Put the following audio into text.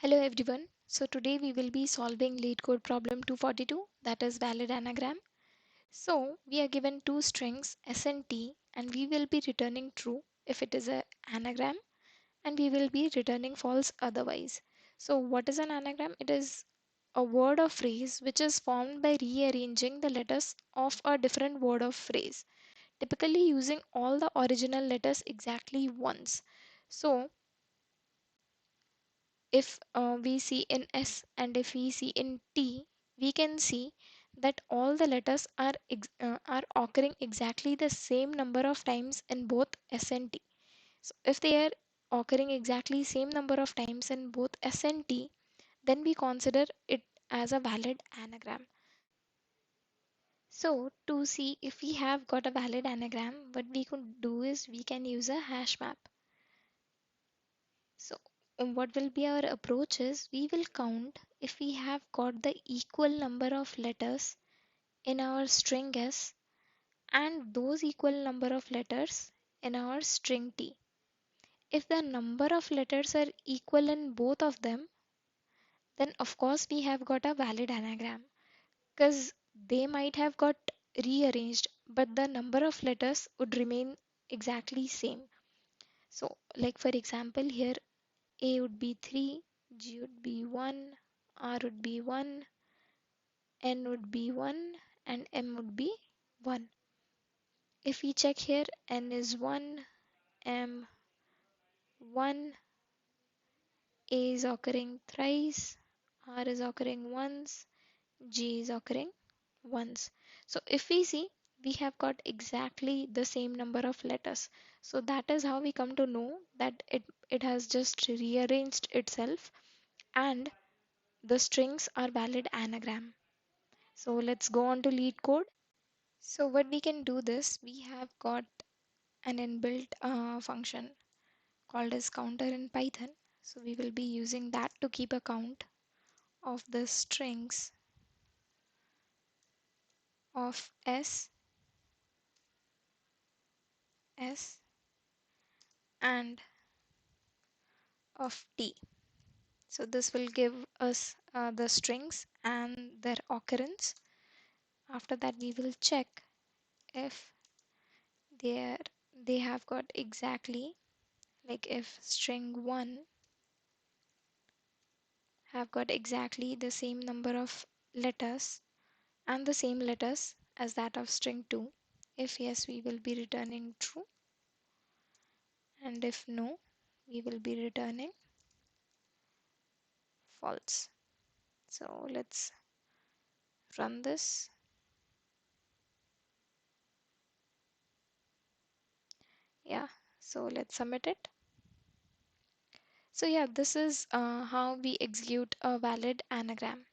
Hello everyone. So today we will be solving Leetcode problem 242, that is valid anagram. So we are given two strings s and t, and we will be returning true if it is an anagram, and we will be returning false otherwise. So what is an anagram? It is a word or phrase which is formed by rearranging the letters of a different word or phrase, typically using all the original letters exactly once. So if we see in S and if we see in T, we can see that all the letters are occurring exactly the same number of times in both S and T. So if they are occurring exactly same number of times in both S and T, then we consider it as a valid anagram. So to see if we have got a valid anagram, what we could do is we can use a hash map. So, what will be our approach is we will count if we have got the equal number of letters in our string S and those equal number of letters in our string T. If the number of letters are equal in both of them, then of course we have got a valid anagram because they might have got rearranged, but the number of letters would remain exactly same. So, like for example, here A would be 3, G would be 1, R would be 1, N would be 1, and M would be 1. If we check here, N is 1, M 1, A is occurring thrice, R is occurring once, G is occurring once. So if we see, we have got exactly the same number of letters. So that is how we come to know that it has just rearranged itself and the strings are valid anagram. So let's go on to Leetcode. So what we can do this, we have got an inbuilt function called as counter in Python. So we will be using that to keep a count of the strings of S and of T. So this will give us the strings and their occurrence. After that we will check if they are they have got exactly, like if string 1 have got exactly the same number of letters and the same letters as that of string 2. If yes, we will be returning true, and if no, we will be returning false. So let's run this. Yeah, so let's submit it. So yeah, this is how we execute a valid anagram.